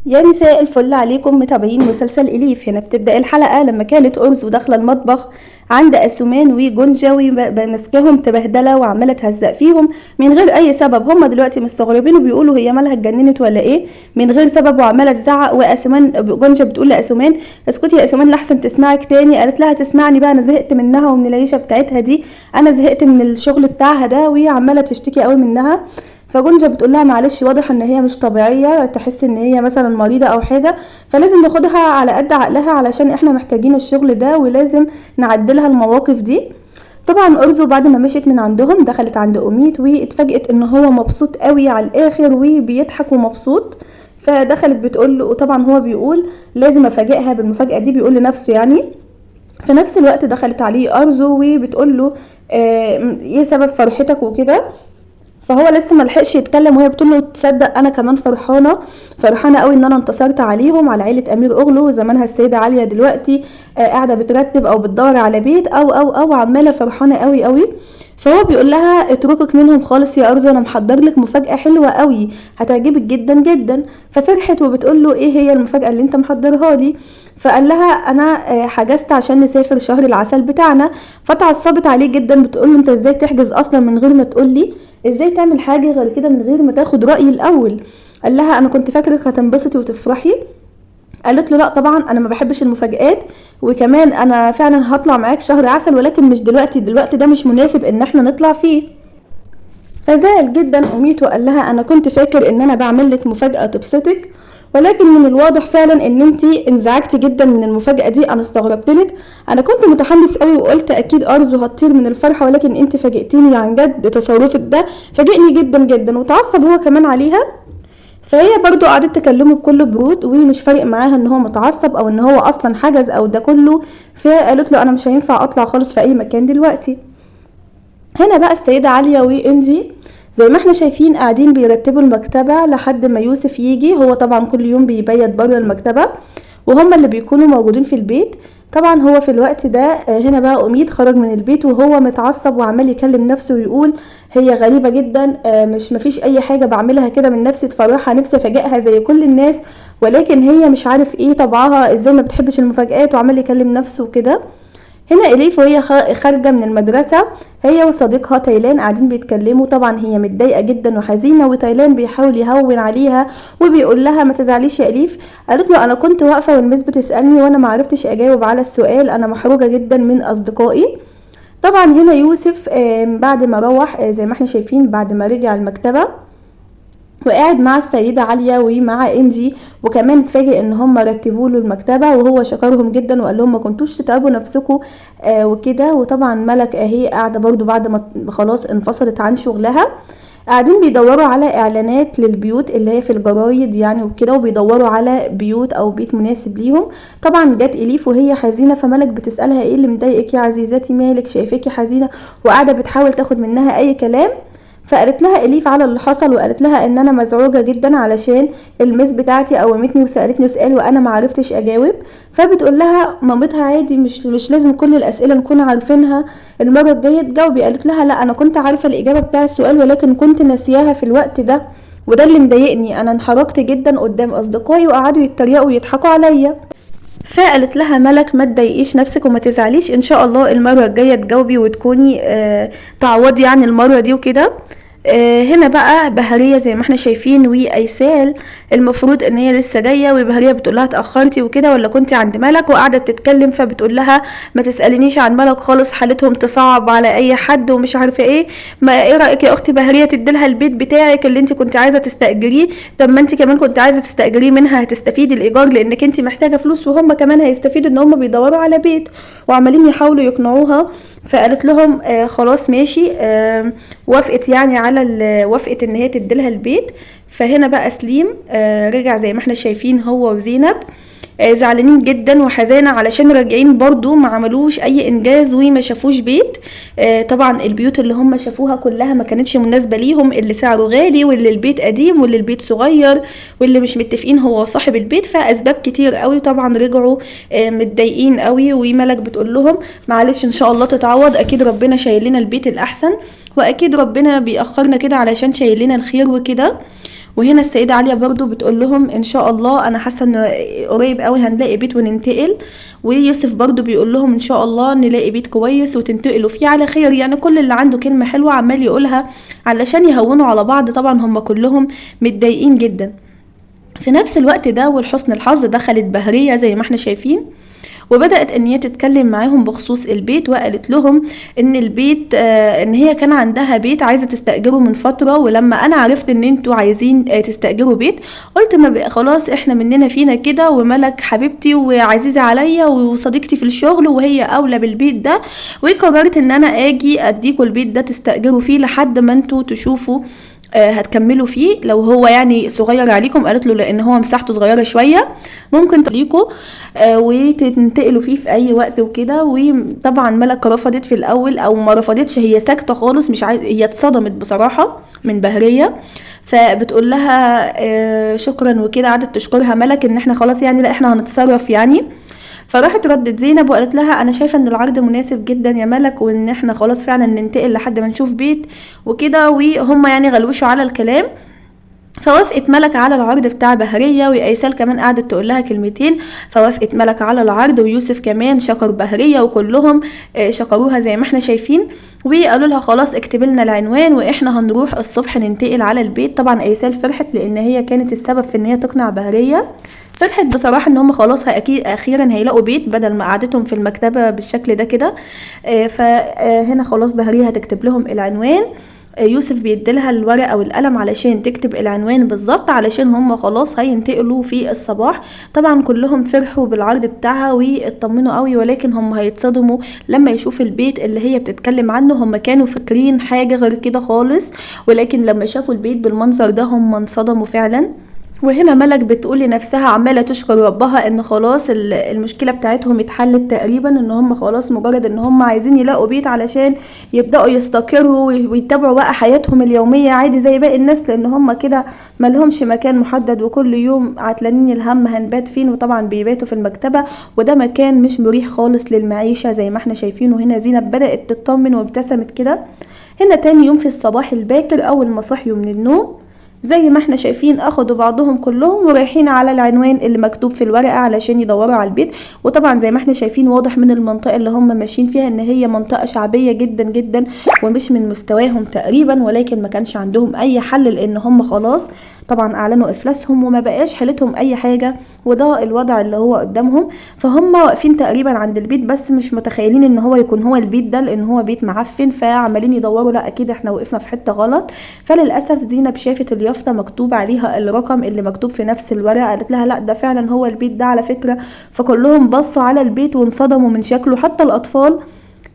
يا مساء الفل عليكم متابعين مسلسل إليف. هنا بتبدأ الحلقة لما كانت أرزو داخلة المطبخ عند أسومان وجونجا وماسكاهم تبهدلة وعمالة تهزق فيهم من غير أي سبب. هما دلوقتي مستغربين وبيقولوا هي مالها اتجننت ولا إيه من غير سبب، وعمالة تزعق. وأسومان جونجا بتقول لأسومان اسكتي يا أسومان لحسن تسمعك تاني. قالت لها تسمعني بقى، أنا زهقت منها ومن العيشة بتاعتها دي، أنا زهقت من الشغل بتاعها ده، وهي عمالة تشتكي قوي منها. فجونجا بتقول لها معلش واضح ان هي مش طبيعيه، تحس ان هي مثلا مريضه او حاجه، فلازم ناخدها على قد عقلها علشان احنا محتاجين الشغل ده ولازم نعدلها المواقف دي. طبعا ارزو بعد ما مشيت من عندهم دخلت عند اميت واتفاجئت ان هو مبسوط قوي على الاخر وبيضحك ومبسوط. فدخلت بتقول له، وطبعا هو بيقول لازم افاجئها بالمفاجاه دي، بيقول لنفسه يعني. في نفس الوقت دخلت عليه ارزو وبتقول له ايه سبب فرحتك وكده. فهو لسه ملحقش يتكلم وهي بتقول له تصدق انا كمان فرحانه قوي ان انا انتصرت عليهم، على عيله امير اغلو. زمانها السيده عاليه دلوقتي قاعده بترتب او بتدور على بيت او عماله فرحانه قوي قوي. فهو بيقول لها اتركك منهم خالص يا ارزو، انا محضر لك مفاجاه حلوه قوي هتعجبك جدا جدا. ففرحت وبتقول له ايه هي المفاجاه اللي انت محضرها لي؟ فقال لها انا حجزت عشان نسافر شهر العسل بتاعنا. فتعصبت عليه جدا، بتقول له انت ازاي تحجز اصلا من غير ما تقول لي؟ ازاي تعمل حاجه غير كده من غير ما تاخد رايي الاول؟ قال لها انا كنت فاكرك هتنبسطي وتفرحي. قالت له لا طبعا انا ما بحبش المفاجآت، وكمان انا فعلا هطلع معاك شهر عسل ولكن مش دلوقتي، دلوقتي ده مش مناسب ان احنا نطلع فيه. فزعل جدا أميت وقال لها انا كنت فاكر ان انا بعمل لك مفاجأة تبسطك، ولكن من الواضح فعلا ان انتي انزعجتي جدا من المفاجأة دي. انا استغربتلك، انا كنت متحمس قوي وقلت اكيد ارزو هتطير من الفرحة، ولكن انتي فاجئتيني عن جد، تصرفك ده فاجئني جدا جدا. وتعصب هو كمان عليها. فهي برضو قعدت تكلمه بكل برود ومش فارق معاها ان هو متعصب او ان هو اصلا حجز او ده كله. فقالت له انا مش هينفع اطلع خالص في اي مكان دلوقتي. هنا بقى السيدة عالية وانجي زي ما احنا شايفين قاعدين بيرتبوا المكتبة لحد ما يوسف يجي. هو طبعا كل يوم بيبيت بره المكتبة وهم اللي بيكونوا موجودين في البيت. طبعا هو في الوقت ده هنا بقى أميد خرج من البيت وهو متعصب وعمال يكلم نفسه ويقول هي غريبة جدا، مش مفيش اي حاجة بعملها كده من نفسي تفرحها، نفسي افاجئها زي كل الناس، ولكن هي مش عارف ايه طبعها، ازاي ما بتحبش المفاجآت، وعمال يكلم نفسه وكده. هنا إليف وهي خارجة من المدرسة هي وصديقها تايلان قاعدين بيتكلموا. طبعا هي متضايقة جدا وحزينة وتايلان بيحاول يهون عليها وبيقول لها ما تزعليش يا إليف. قالت له أنا كنت واقفة والمس بتسألني وأنا معرفتش أجاوب على السؤال، أنا محروجة جدا من أصدقائي. طبعا هنا يوسف بعد ما روح زي ما احنا شايفين بعد ما رجع المكتبة وقاعد مع السيدة عالية ومع انجي، وكمان اتفاجئ ان هم رتبوا له المكتبة وهو شكرهم جدا وقال لهم ما كنتوش تتعبوا نفسكم وكده. وطبعا ملك اهي قاعدة برضو بعد ما خلاص انفصلت عن شغلها، قاعدين بيدوروا على اعلانات للبيوت اللي هي في الجرايد يعني وكده، وبيدوروا على بيوت او بيت مناسب ليهم. طبعا جت اليف وهي حزينه، فملك بتسالها ايه اللي مضايقك يا عزيزتي، مالك شايفاكي حزينه، وقاعده بتحاول تاخد منها اي كلام. فقالت لها اليف على اللي حصل وقالت لها ان انا مزعوجه جدا علشان المس بتاعتي قومتني وسالتني سؤال وانا ما عرفتش اجاوب. فبتقول لها مامتها عادي، مش لازم كل الاسئله نكون عارفينها، المره الجايه تجاوبي. قالت لها لا انا كنت عارفه الاجابه بتاع السؤال ولكن كنت ناسياها في الوقت ده، وده اللي مضايقني، انا انحرجت جدا قدام اصدقائي وقعدوا يتريقوا ويضحكوا عليا. فقالت لها ملك ما تضايقيش نفسك وما تزعليش، ان شاء الله المره الجايه تجاوبي وتكوني تعوضي عن المره دي وكده. هنا بقى بهرية زي ما احنا شايفين وايسال المفروض ان هي لسه جايه، وبهرية بتقول لها اتاخرتي وكده ولا كنتي عند ملك، وقاعده بتتكلم. فبتقول لها ما تسالينيش عن ملك خالص، حالتهم تصعب على اي حد ومش عارفه ايه. ما ايه رايك يا اختي بهرية تديلها البيت بتاعك اللي انت كنت عايزه تستاجريه؟ طب ما انت كمان كنت عايزه تستاجريه منها، هتستفيدي الايجار لانك انت محتاجه فلوس، وهم كمان هيستفيدوا ان هم بيدوروا على بيت وعمالين يحاولوا يقنعوها. فقالت لهم خلاص ماشي، وافقت يعني على وافقت ان هي تديلها البيت. فهنا بقى سليم رجع زي ما احنا شايفين هو وزينب زعلانين جدا وحزانة علشان راجعين برضو ما عملوش اي انجاز وما شافوش بيت. طبعا البيوت اللي هم شافوها كلها ما كانتش مناسبة ليهم، اللي سعره غالي واللي البيت قديم واللي البيت صغير واللي مش متفقين هو صاحب البيت، فاسباب كتير قوي. طبعا رجعوا متضايقين قوي، وملك بتقول لهم معلش ان شاء الله تتعوض، اكيد ربنا شايل لنا البيت الاحسن، واكيد ربنا بيأخرنا كده علشان شايل لنا الخير وكده. وهنا السيدة عليا برضو بتقول لهم ان شاء الله انا حاسة ان قريب قوي هنلاقي بيت وننتقل. ويوسف برضو بيقول لهم ان شاء الله نلاقي بيت كويس وتنتقلوا فيه على خير. يعني كل اللي عنده كلمة حلوة عمال يقولها علشان يهونوا على بعض، طبعا هم كلهم متضايقين جدا. في نفس الوقت ده ولحسن الحظ دخلت بهرية زي ما احنا شايفين، وبدأت ان هي تتكلم معاهم بخصوص البيت، وقالت لهم ان البيت ان هي كان عندها بيت عايزة تستأجره من فترة، ولما انا عرفت ان انتوا عايزين تستأجروا بيت قلت ما بقى خلاص احنا مننا فينا كده، وملك حبيبتي وعزيزة عليا وصديقتي في الشغل وهي اولى بالبيت ده، وقررت ان انا اجي اديكوا البيت ده تستأجروا فيه لحد ما انتوا تشوفوا هتكملوا فيه لو هو يعني صغير عليكم. قالت له لان هو مساحته صغيره شويه ممكن تليكوا وتنتقلوا فيه في اي وقت وكده. وطبعا ملك رفضت في الاول، او ما رفضتش، هي ساكته خالص مش عايزه، هي اتصدمت بصراحه من بهريه. فبتقول لها شكرا وكده، قعدت تشكرها ملك ان احنا خلاص يعني لا احنا هنتصرف يعني. فراحت ردت زينب وقالت لها انا شايفه ان العرض مناسب جدا يا ملك، وان احنا خلاص فعلا ننتقل لحد ما نشوف بيت وكده. وهم يعني غلوشوا على الكلام، فوافقت ملك على العرض بتاع بهرية، وأيسال كمان قعدت تقول لها كلمتين، فوافقت ملك على العرض، ويوسف كمان شكر بهرية، وكلهم شكروها زي ما احنا شايفين. وقالوا لها خلاص اكتب لنا العنوان واحنا هنروح الصبح ننتقل على البيت. طبعا أيسال فرحت لان هي كانت السبب في ان هي تقنع بهرية، فرحت بصراحة ان هم خلاص اكيد اخيرا هيلاقوا بيت بدل ما قعدتهم في المكتبة بالشكل ده كده. فهنا خلاص بهرية هتكتب لهم العنوان، يوسف بيديلها الورقة والقلم علشان تكتب العنوان بالظبط علشان هم خلاص هينتقلوا في الصباح. طبعا كلهم فرحوا بالعرض بتاعها واطمنوا قوي، ولكن هم هيتصدموا لما يشوفوا البيت اللي هي بتتكلم عنه. هم كانوا فاكرين حاجة غير كده خالص، ولكن لما شافوا البيت بالمنظر ده هم انصدموا فعلا. وهنا ملك بتقول لنفسها عماله تشكر ربها ان خلاص المشكله بتاعتهم اتحلت تقريبا، ان هم خلاص مجرد ان هم عايزين يلاقوا بيت علشان يبداوا يستقروا ويتابعوا بقى حياتهم اليوميه عادي زي باقي الناس، لان هم كده ملهمش مكان محدد وكل يوم عتلانين الهم هنبات فين، وطبعا بيباتوا في المكتبه وده مكان مش مريح خالص للمعيشه زي ما احنا شايفين. وهنا زينب بدات تطمن وابتسمت كده. هنا تاني يوم في الصباح الباكر اول ما صحيوا من النوم زي ما احنا شايفين اخدوا بعضهم كلهم ورايحين على العنوان اللي مكتوب في الورقة علشان يدوروا على البيت. وطبعا زي ما احنا شايفين واضح من المنطقة اللي هم ماشيين فيها ان هي منطقة شعبية جدا جدا ومش من مستواهم تقريبا، ولكن ما كانش عندهم اي حل لان هم خلاص طبعا اعلنوا افلاسهم وما بقاش حالتهم اي حاجة، وده الوضع اللي هو قدامهم. فهم واقفين تقريبا عند البيت بس مش متخيلين ان هو يكون هو البيت ده لان هو بيت معفن، فعمالين يدوروا لا اكيد احنا وقفنا في حتة غلط. فللاسف زينب شافت اليافطة مكتوب عليها الرقم اللي مكتوب في نفس الورقة، قالت لها لا ده فعلا هو البيت ده على فكرة. فكلهم بصوا على البيت وانصدموا من شكله، حتى الاطفال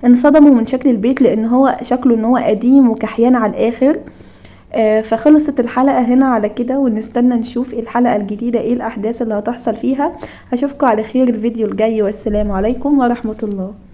انصدموا من شكل البيت لان هو شكله ان هو قديم وكحيان على الاخر. فخلصت الحلقة هنا على كده، ونستنى نشوف الحلقة الجديدة ايه الأحداث اللي هتحصل فيها. هشوفكم على خير الفيديو الجاي، والسلام عليكم ورحمة الله.